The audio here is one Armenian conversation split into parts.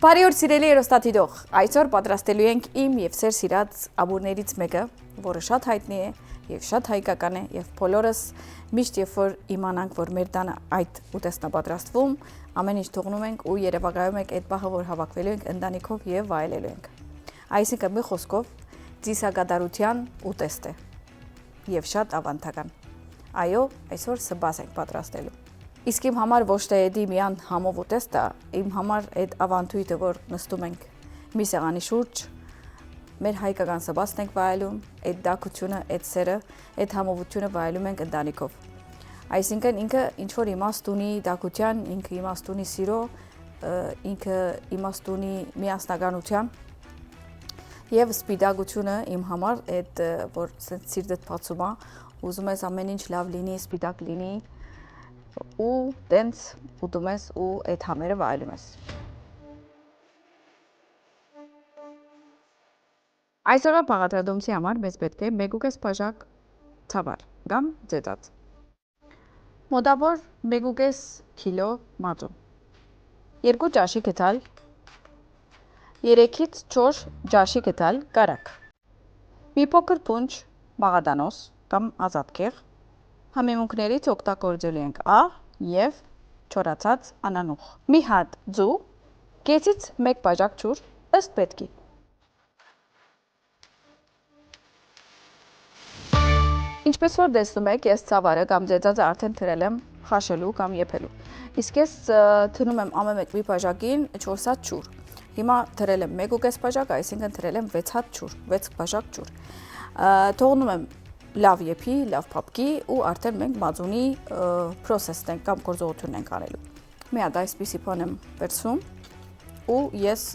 Բարի օր սիրելի երոստատիդող, այսօր պատրաստելու ենք իմ և սեր սիրած ամուրներից մեկը, որը շատ հայտնի է և շատ հայկական է և բոլորս միշտ երբ որ իմանանք, որ մեր տանը այդ ուտեստն է պատրաստվում, ամեն ինչ թողնում ենք ու երևակայում ենք այդ պահը, որ հավաքվելու ենք ընտանիքով և վայելելու ենք։ Այսինքն մի խոսքով ծիսակատարության ուտեստ է և շատ ավանդական։ Այո, այսօր սբաս ենք պատրաստելու։ Իսկ իմ համար ոչ թե էդի միան համով ուտեստ է, իմ համար այդ ավանդույթը, որ նստում ենք մի սեղանի շուրջ, մեր հայկական սբասն ենք վայելում, այդ դակությունը, այդ սերը, այդ համովությունը վայելում ենք ընտանիքով։ Այսինքն ինքը ինչ-որ իմաստ ունի դակության, ինքը իմաստ ունի սիրո, ինքը իմաստ ունի միասնականության և սպիտակությունը իմ համար այդ, որ սիրտդ բացում է, ուզում ես ամեն ինչ լավ լինի, սպիտակ լինի, ու տենց ուտում ես ու այդ համերը վայելում ես։ Այսօրվա բաղադրատոմսի համար մեզ պետք է 1.5 բաժակ ցավար կամ ձեծած, մոտավոր 1.5 կիլո մածու, 2 ճաշի գդալ, 3-ից 4 ճաշի գդալ կարագ, մի փոքր փունջ մաղադանոց կամ ազատքեղ, համեմունքներից օգտագործելու ենք աղ և չորացած անանուխ, մի հատ ձու, կեսից 1 բաժակ ջուր ըստ պետքի։ Ինչպես որ տեսնում եք, ես ցավարը կամ ձեծածը արդեն թրել եմ խաշելու կամ եփելու, իսկ ես թնում եմ ամեն մեկ մի բաժակին 4 հատ ջուր։ Հիմա թրել եմ 1.5 բաժակ, այսինքն թրել եմ 6 հատ ջուր, 6 բաժակ ջուր։ Թողնում եմ լավ եփի, լավ փափկի ու արդեն մենք մածունի process-ն ենք կամ գործողությունն ենք արելու։ Մի հատ այսպիսի բան եմ վերցնում ու ես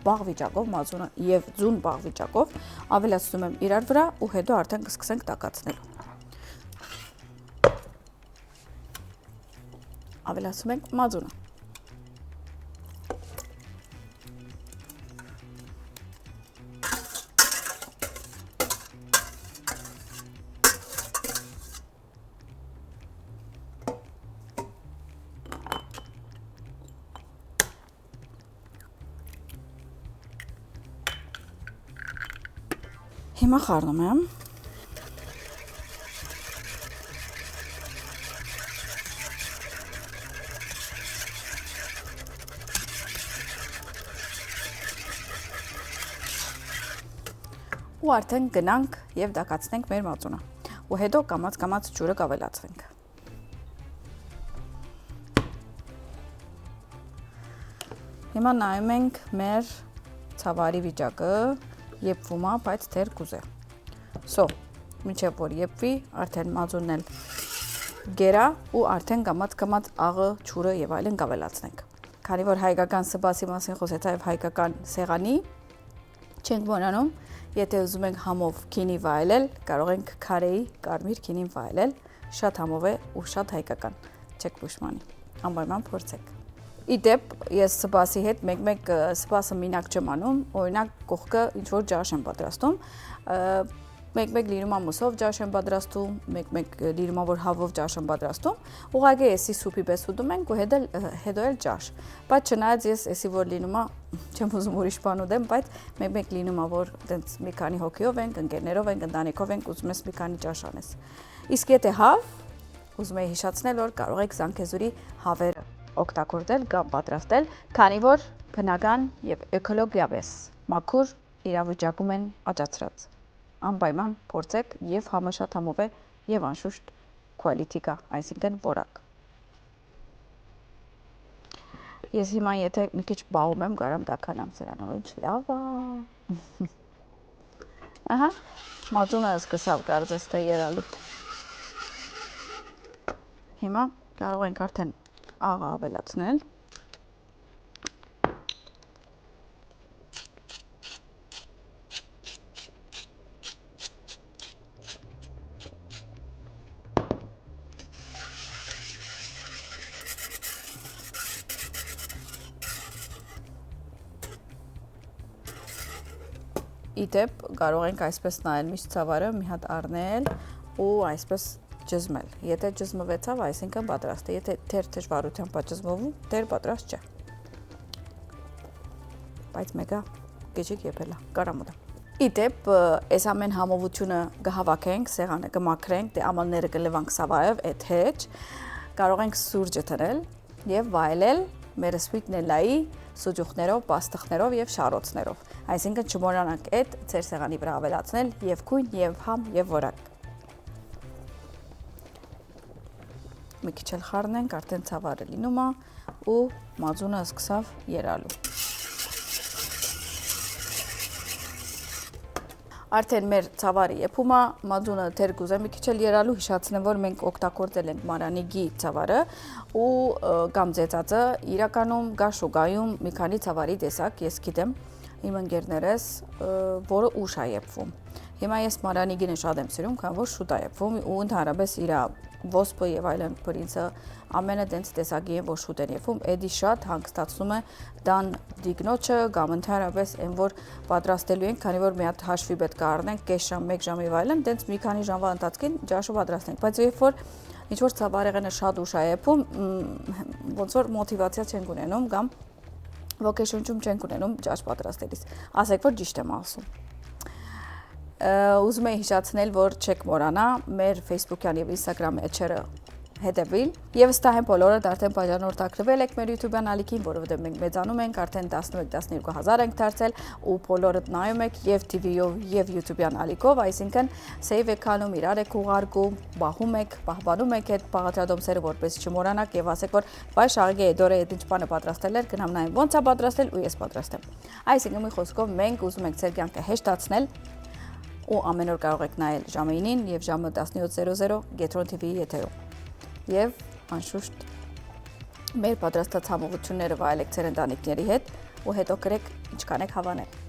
բաղ վիճակով մածունը եւ ձուն բաղ վիճակով ավելացնում եմ իրար վրա ու հետո արդեն կսկսենք տակացնելու։ Ավելացնում ենք մածունը։ Հիմա խառնում եմ։ Ու արդեն գնանք և տակացնենք մեր մածունը։ Ու հետո կամաց ջուրը կավելացվենք։ Հիմա նայում ենք մեր ցավարի վիճակը, եփվում է, բայց դեռ կուզե։ Մինչև որ եփվի, արդեն մածունն էլ գերա ու արդեն կամաց աղը, ջուրը եւ այլն կավելացնենք։ Քանի որ հայկական սբասի մասին խոսեցա եւ հայկական սեղանի, չենք մոռանում, եթե ուզում ենք համով քինի վայելել, կարող ենք քարեի կարմիր քինին վայելել, շատ համով է ու շատ հայկական, չեք փոշմանի, անպայման փորձեք։ Իդեպ ես սբասի հետ մեկ սբասը մինակ չեմ անում, օրինակ կողքը ինչ-որ ջաշ եմ պատրաստում, մեկ լիրումա մսով ջաշ եմ պատրաստում, մեկ լիրումա որ հավով ջաշ եմ պատրաստում, ուղղակի էսի սուպի պես ուտում ենք ու հետո էլ ջաշ, բայց չնայած ես էսի որ լինումա, չեմ ուզում ուրիշ բան ուտեմ, բայց մեկ լինումա որ տենց մի քանի հոգիով ենք, ընկերներով ենք, ընտանիքով ենք, ուզում ես մի քանի ջաշ անես։ Իսկ եթե հավ, ուզում եի հիշեցնել, որ կարող եք Զանգեզուրի հավերը օգտագործել կամ պատրաստել, քանի որ բնական եւ էկոլոգիապես մաքուր իրավիճակում են աճացրած։ Անպայման փորձեք եւ համը շատ համով է եւ անշուշտ quality կա, այսինքն որակ։ Ես հիմա եթե մի քիչ բաղում եմ, կարամ տականամ սրանով, ինչ լավ է։ Ահա, մածունը սկսավ կարծես թե երալու։ Հիմա կարող ենք արդեն աղը ավելացնել։ Իդեպ կարող ենք այսպես նայել միշտ ցավարը, մի հատ առնել ու այսպես ճզմել։ Եթե ճզմվեցավ, այսինքն պատրաստ է, եթե դեռ դժվարությամբ է ճզմվում, դեռ պատրաստ չէ։ բայց մեկը գիջիկ եփելա, կարամուտը։ Իդեպ, այս ամեն համովությունը կհավաքենք, սեղանը կմաքրենք, դե ամանները կլվանք սավայև, այդ հետ կարող ենք սուրճը տրել եւ վայելել մեր սվիթնելայի սուջուխներով, պաստղներով եւ շարոցներով։ Այսինքն չմոռանանք այդ ձեր սեղանի վրա ավելացնել եւ քույն, եւ համ, եւ որակ։ Մի քիչ էլ խառնենք, արդեն ցավարը լինում է ու մածունը սկսավ երալու։ Արդեն մեր ցավարի եփումը մածունը թեր կուզեմ մի քիչ էլ երալու, հիշացնեմ, որ մենք օգտագործել ենք մարանիգի ցավարը ու կամ ծեծածը իրականում գա շուկայում մի քանի ցավարի տեսակ, ես գիտեմ իմ ընկերներս, որը ուշ է եփվում։ Հիմա ես մարանիգինը շատ եմ սիրում, քան որ շուտ է եփվում ու ընդհանրապես իր ոսպը եւ այլն պրինցը ամենը դենց տեսակի են, որ շուտ են եփվում, էդի շատ հանգստացնում է դան դիգնոջը կամ ընդհանրապես այն որ պատրաստելու ենք, քանի որ մի հատ հաշվի պետք է առնենք, կես ժամ, 1 ժամ եւ այլն, դենց մի քանի ժամվա ընթացքին ջաշը պատրաստենք, բայց երբ որ ինչ որ ցավարեղենը շատ ուշ է եփվում, ոնց որ մոտիվացիա չենք ունենում կամ ոգեշնչում չենք ունենում ջաշ պատրաստելիս։ Ասեք որ ճիշտ եմ ասում։ Ուզում եմ հիշեցնել, որ չեք մոռանա մեր Facebook-յան եւ Instagram էջերը հետևել եւ վստահ եմ բոլորդ արդեն բաժանորդակրվել եք մեր YouTube-յան ալիքին, որովհետեւ մենք մեծանում ենք, արդեն 11-12000 ենք դարձել ու բոլորդ նայում եք եւ TV-ով եւ YouTube-յան ալիքով, այսինքն save եք անում, իրար եք ուղարկում, բահում եք, պահպանում եք այդ բաղադրատոմսերը, որպես չմոռանաք եւ ասեք, որ բայ շաղգե դորե այդ ինչ բանը պատրաստել էր, գնամ նայեմ ոնց է պատրաստել ու ես պատրաստեմ։ Այսինքն մի խոսքով մենք ուզում ենք ձեր կյանքը հեշտացնել ու ամեն օր կարող եք նայել ժամը 9-ին եւ ժամը 17:00 Getron TV-ի եթերում։ Եվ անշուշտ մեր պատրաստած համովությունները վայելեք ձեր ընտանիքների հետ ու հետո գրեք ինչքան եք հավանել։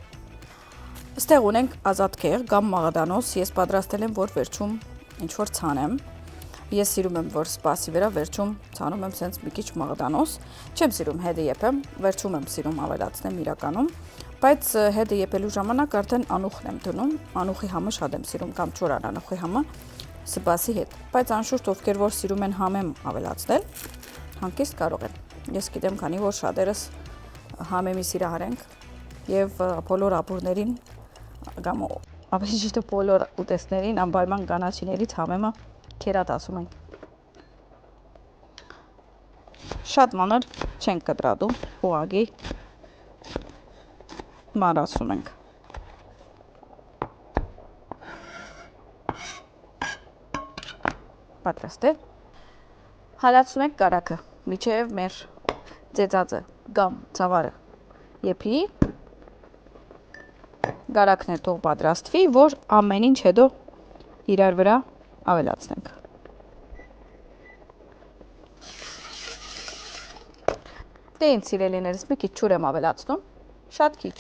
Այստեղ ունենք ազատ քեղ կամ մաղադանոս, ես պատրաստել եմ, որ վերջում ինչ որ ցանեմ։ Ես սիրում եմ, որ սպասի վրա վերջում ցանում եմ սենց մի քիչ մաղդանոս, չեմ սիրում հետը եփեմ, վերջում եմ սիրում ավելացնեմ իրականում, բայց հետը եփելու ժամանակ արդեն անուխն եմ դնում, անուխի համը շատ եմ սիրում կամ չորան անուխի համը սպասի հետ, բայց անշուշտ ովքեր որ սիրում են համեմ ավելացնել, հանկիստ կարող են։ Ես գիտեմ, քանի որ շատերս համեմի սիրահար ենք եւ բոլոր ապուրներին կամ ավելի ճիշտ բոլոր ուտեստներին անպայման կանաչիներից համեմը քերատ ասում ենք։ Շատ մանր չենք կտրատում, ուղղակի մարացում ենք։ Պատրաստ է։ Հալածում ենք կարակը, միջև մեր ծեծածը կամ ցավարը եփի։ Կարակն էլ թող պատրաստվի, որ ամեն ինչ հետո իրար վրա ավելացնենք։ Դե ինձ սիրելիներս մի քիչ ջուր եմ ավելացնում, շատ քիչ։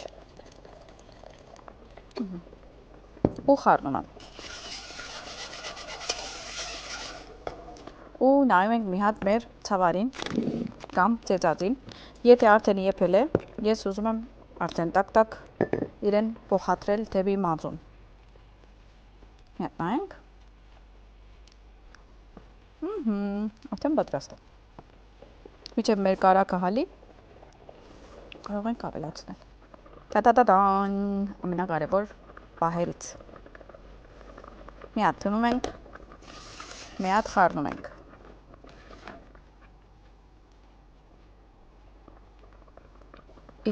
Ու խառնում եմ։ Ու նայում ենք մի հատ մեր ցավարին կամ ծեծածին, եթե արդեն եփել է, ես ուզում եմ արդեն տակ-տակ իրեն փոխադրել դեպի մածուն։ Հետ նայենք։ Արդեն պատրաստ է։ Միջև մեր կարակը հալի, կարող ենք ավելացնել։ Տա-տա-տա-տան, ամենակարևոր պահերից։ Մի հատ դնում ենք, մի հատ խառնում ենք։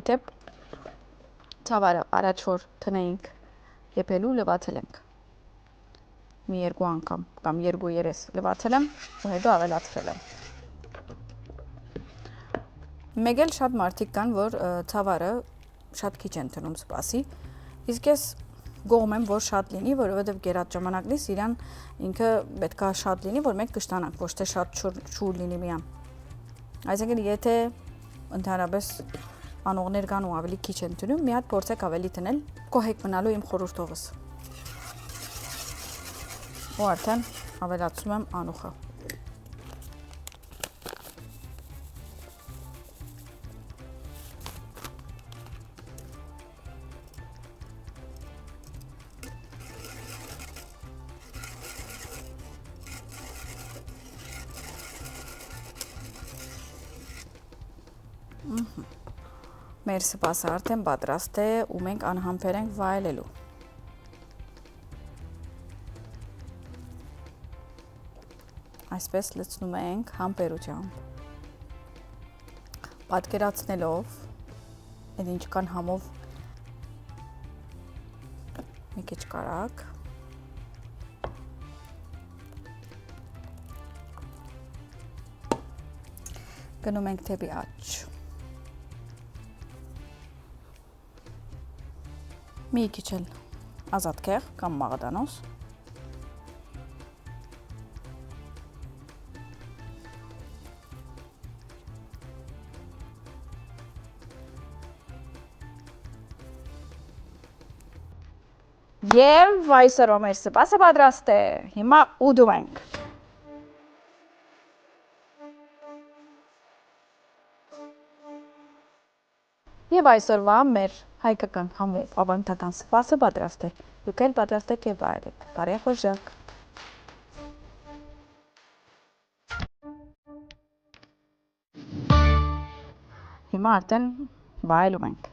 Իդեպ ցավարը առաջ որ տնեինք եփելու լվացել ենք։ Մի երկու անգամ կամ 2-3 լվացել եմ ու հետո ավելացրել եմ։ Մեկ էլ շատ մարդիկ կան, որ ցավարը շատ քիչ են տնում սպասի, իսկ ես գոհում եմ, որ շատ լինի, որովհետև գերած ժամանակից իրան ինքը պետքա շատ լինի, որ մենք կշտանանք, ոչ թե շատ շուր լինի միան։ Այսինքն եթե ընդհանրապես անողներ կան ու ավելի քիչ են տնում, մի հատ փորձեք ավելի տնել, կոհեք մնալու իմ խորհուրդովս։ Ու արդեն ավելացնում եմ անուխը։ մեր սպասը արդեն պատրաստ է ու մենք անհամբեր ենք վայելելու։ Այսպես լցնում ենք համբերությամբ։ Պատկերացնելով այդ ինչքան համով մի քիչ կարակ գնում ենք դեպի աջ։ Մի քիչ էլ ազատ քեղ կամ մաղադանոց։ Եվ այսօր մեր սպասը պատրաստ է։ Հիմա ուդում ենք։ Եվ այսօրվա մեր հայկական համով ավանդական սպասը պատրաստ է։ Դուք էլ պատրաստ եք եւ վայելեք։ Բարի խոժակ։ Հիմա արդեն վայելում ենք։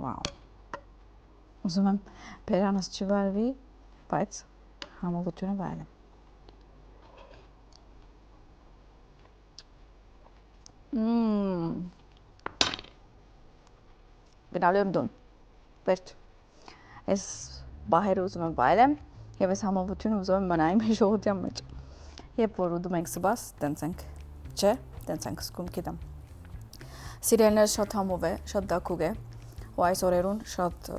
Վաու։ Ուզում եմ բերանս չվայելվի, բայց համովությունը վայելեմ։ Գնալու եմ տուն։ Վերջ։ Այս բահերը ուզում եմ վայելեմ եւ այս համովությունը ուզում եմ մնա իմ հիշողության մեջ։ Երբ որ ուդում ենք սպաս, տենց ենք, չէ, տենց ենք զգում, գիտեմ։ Սիրելիներ, շատ համով է, շատ դակուկ է, ու այս օրերուն շատ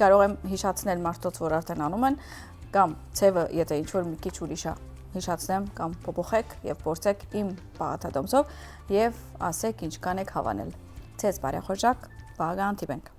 կարող եմ հիշացնել մարդոց, որ արդեն անում են, կամ ցևը, եթե ինչ-որ մի քիչ ուրիշ է, հիշացնեմ կամ փոփոխեք եւ փորձեք իմ պահաթադոմսով եւ ասեք ինչքան եք հավանել։ Ցեզ բարեխոժակ, վաղ հանդիպենք։